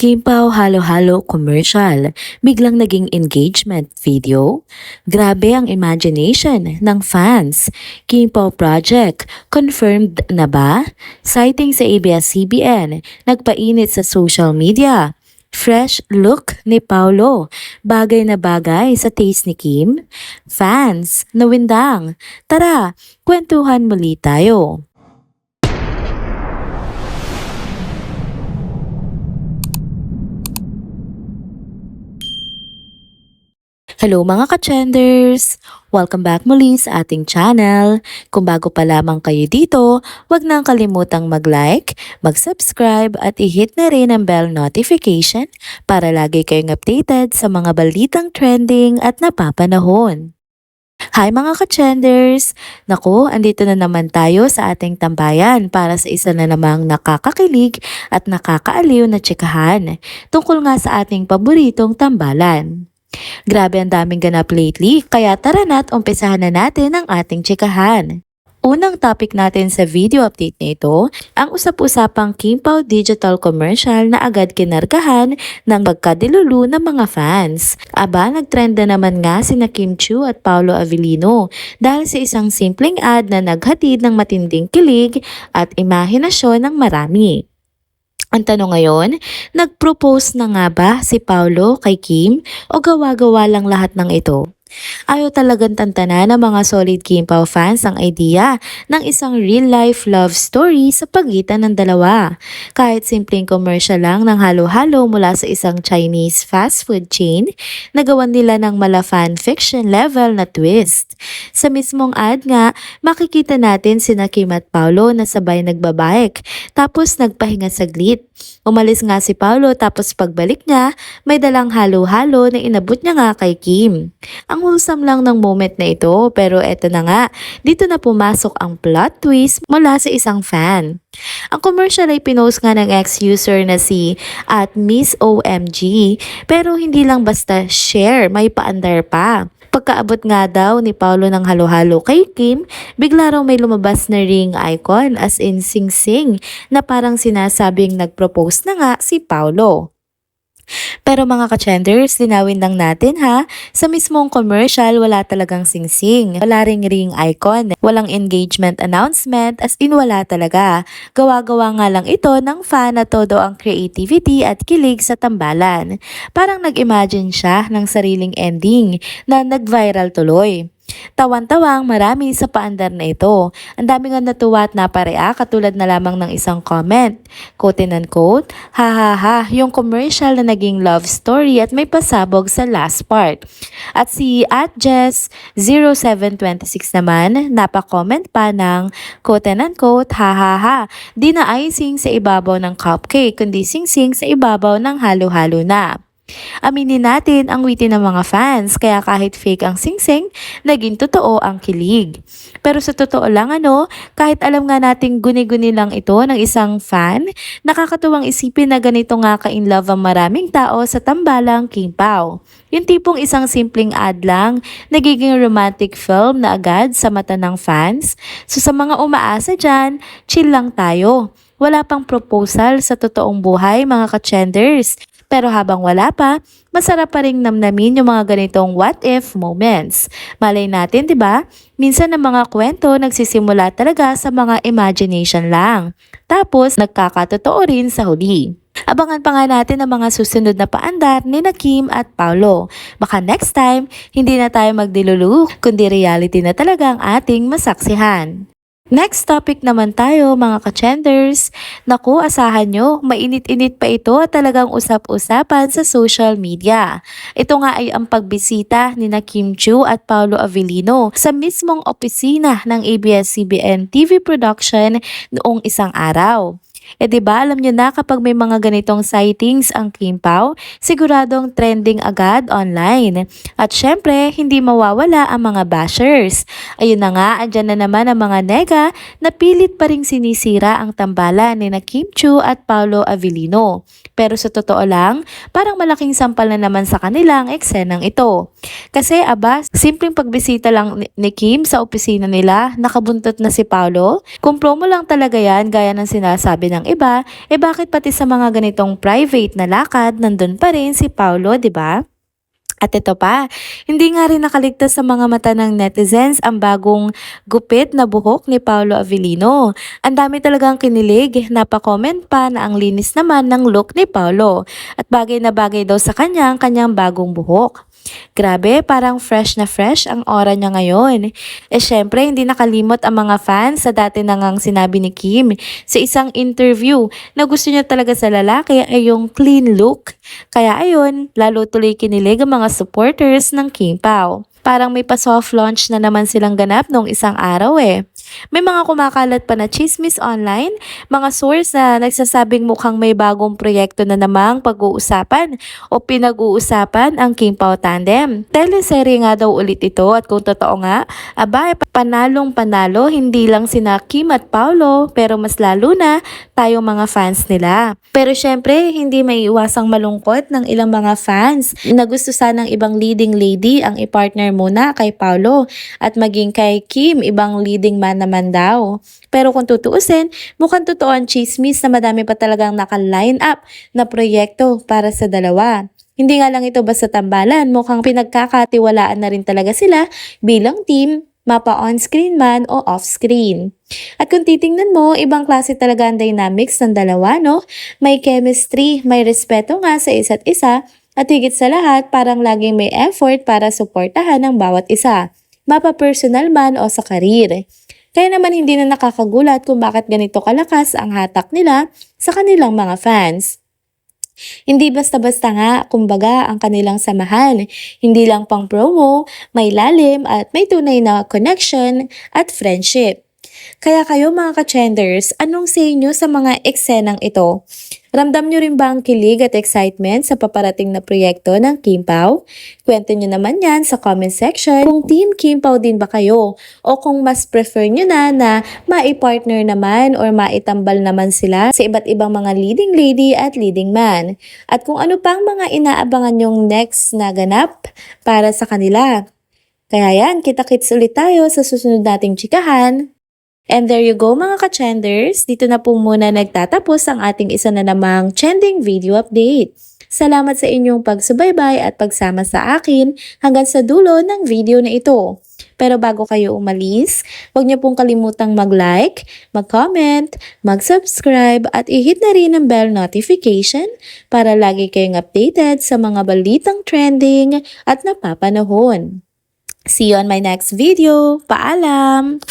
Kim Pao halo-halo commercial, biglang naging engagement video. Grabe ang imagination ng fans. Kim Pao project, confirmed na ba? Citing sa ABS-CBN, nagpainit sa social media. Fresh look ni Paolo, bagay na bagay sa taste ni Kim. Fans, nawindang. Tara, kwentuhan muli tayo. Hello mga ka-trenders! Welcome back muli sa ating channel. Kung bago pa lamang kayo dito, huwag nang kalimutang mag-like, mag-subscribe at i-hit na rin ang bell notification para lagi kayong updated sa mga balitang trending at napapanahon. Hi mga ka-trenders! Naku, andito na naman tayo sa ating tambayan para sa isa na namang nakakakilig at nakakaaliw na tsikahan tungkol nga sa ating paboritong tambalan. Grabe ang daming ganap lately, kaya tara na't umpisahan na natin ang ating tsikahan. Unang topic natin sa video update na ito, ang usap-usapang Kim Pao digital commercial na agad kinargahan ng pagkadilulu ng mga fans. Aba, nagtrend na naman nga sina Kim Chiu at Paolo Avellino dahil sa isang simpleng ad na naghatid ng matinding kilig at imahinasyon ng marami. Ang tanong ngayon, nag-propose na nga ba si Paolo kay Kim o gawa-gawa lang lahat ng ito? Ayaw talagang tantanan ng mga solid Kim Pao fans ang idea ng isang real-life love story sa pagitan ng dalawa. Kahit simpleng commercial lang ng halo-halo mula sa isang Chinese fast food chain, nagawan nila ng mala fan fiction level na twist. Sa mismong ad nga, makikita natin sina Kim at Paolo na sabay nagbabike, tapos nagpahinga saglit. Umalis nga si Paolo tapos pagbalik niya, may dalang halo-halo na inabot niya nga kay Kim. Ang wholesome lang ng moment na ito, pero eto na nga, dito na pumasok ang plot twist mula sa isang fan. Ang commercial ay pinost nga ng ex-user na si at Miss OMG, pero hindi lang basta share, may paandar pa. Pagkaabot nga daw ni Paolo ng halo-halo kay Kim, bigla raw may lumabas na ring icon as in sing-sing na parang sinasabing nag-propose na nga si Paolo. Pero mga ka-trenders, linawin lang natin ha, sa mismong commercial wala talagang sing-sing, wala ring ring icon, walang engagement announcement, as in wala talaga. Gawa-gawa nga lang ito ng fan na todo ang creativity at kilig sa tambalan. Parang nag-imagine siya ng sariling ending na nag-viral tuloy. Tawan-tawang marami sa paandar na ito. Ang dami nga natuwa at naparea katulad na lamang ng isang comment. Quote and unquote, ha ha ha, yung commercial na naging love story at may pasabog sa last part. At si @Jess0726 naman, napaka-comment pa ng quote and unquote, ha ha ha, di na icing sa ibabaw ng cupcake kundi sing-sing sa ibabaw ng halo-halo na. Aminin natin ang witty ng mga fans, kaya kahit fake ang sing-sing, naging totoo ang kilig. Pero sa totoo lang kahit alam nga nating guni-guni lang ito ng isang fan, nakakatuwang isipin na ganito nga ka-in love ang maraming tao sa tambalang Kim Pao. Yung tipong isang simpleng ad lang, nagiging romantic film na agad sa mata ng fans. So sa mga umaasa dyan, chill lang tayo. Wala pang proposal sa totoong buhay mga ka-trenders. Pero habang wala pa, masarap pa ring namnamin yung mga ganitong what if moments. Malay natin, 'di ba? Minsan ang mga kwento nagsisimula talaga sa mga imagination lang. Tapos nagkakatotoo rin sa huli. Abangan pa nga natin ang mga susunod na paandar ni Kim at Paolo. Baka next time, hindi na tayo magdilulu, kundi reality na talaga ang ating masaksihan. Next topic naman tayo mga ka-trenders. Naku, asahan nyo, mainit-init pa ito at talagang usap-usapan sa social media. Ito nga ay ang pagbisita ni Kim Chiu at Paolo Avellino sa mismong opisina ng ABS-CBN TV production noong isang araw. Diba alam nyo na kapag may mga ganitong sightings ang Kim Pao, siguradong trending agad online. At syempre, hindi mawawala ang mga bashers. Ayun na nga, andyan na naman ang mga nega na pilit pa ring sinisira ang tambalan ni Kim Chiu at Paolo Avellino. Pero sa totoo lang, parang malaking sampal na naman sa kanilang eksenang ito. Kasi simpleng pagbisita lang ni Kim sa opisina nila, nakabuntot na si Paolo. Kung promo lang talaga yan, gaya ng sinasabi ng iba, bakit pati sa mga ganitong private na lakad, nandun pa rin si Paolo, di ba? At ito pa, hindi nga rin nakaligtas sa mga mata ng netizens ang bagong gupit na buhok ni Paolo Avellino. Ang dami talagang kinilig, napakomment pa na ang linis naman ng look ni Paolo at bagay na bagay daw sa kanyang bagong buhok. Grabe, parang fresh na fresh ang aura niya ngayon. Syempre, hindi nakalimot ang mga fans sa dati na ngang sinabi ni Kim sa isang interview na gusto niya talaga sa lalaki ay yung clean look. Kaya ayun, lalo tuloy kinilig ang mga supporters ng King Pao. Parang may pa-soft launch na naman silang ganap noong isang araw eh. May mga kumakalat pa na chismis online, mga source na nagsasabing mukhang may bagong proyekto na namang pag-uusapan o pinag-uusapan ang King Pao Tandem. Teleserye nga daw ulit ito at kung totoo nga, panalong panalo hindi lang sina Kim at Paolo pero mas lalo na tayong mga fans nila. Pero syempre, hindi maiiwasang malungkot ng ilang mga fans na gusto sanang ibang leading lady ang i-partner muna kay Paolo at maging kay Kim ibang leading man naman daw. Pero kung tutuusin, mukhang totoo ang chismis na madami pa talagang naka-line up na proyekto para sa dalawa. Hindi nga lang ito basta tambalan, mukhang pinagkakatiwalaan na rin talaga sila bilang team, mapa on-screen man o off-screen. At kung titingnan mo, ibang klase talaga ang dynamics ng dalawa, no? May chemistry, may respeto nga sa isa't isa, at higit sa lahat, parang laging may effort para suportahan ng bawat isa, mapa-personal man o sa karir. Kaya naman hindi na nakakagulat kung bakit ganito kalakas ang hatak nila sa kanilang mga fans. Hindi basta-basta nga, kumbaga, ang kanilang samahan. Hindi lang pang promo, may lalim at may tunay na connection at friendship. Kaya kayo mga ka-trenders, anong say nyo sa mga eksenang ito? Ramdam nyo rin ba ang kilig at excitement sa paparating na proyekto ng Kim Pao? Kwento nyo naman yan sa comment section kung team Kim Pao din ba kayo o kung mas prefer nyo na maipartner naman or maitambal naman sila sa iba't ibang mga leading lady at leading man. At kung ano pang mga inaabangan yung next na ganap para sa kanila. Kaya yan, kita-kits ulit tayo sa susunod nating chikahan. And there you go mga ka-trenders, dito na po muna nagtatapos ang ating isa na namang trending video update. Salamat sa inyong pagsubaybay at pagsama sa akin hanggang sa dulo ng video na ito. Pero bago kayo umalis, huwag niyo pong kalimutang mag-like, mag-comment, mag-subscribe at i-hit na rin ang bell notification para lagi kayong updated sa mga balitang trending at napapanahon. See you on my next video. Paalam!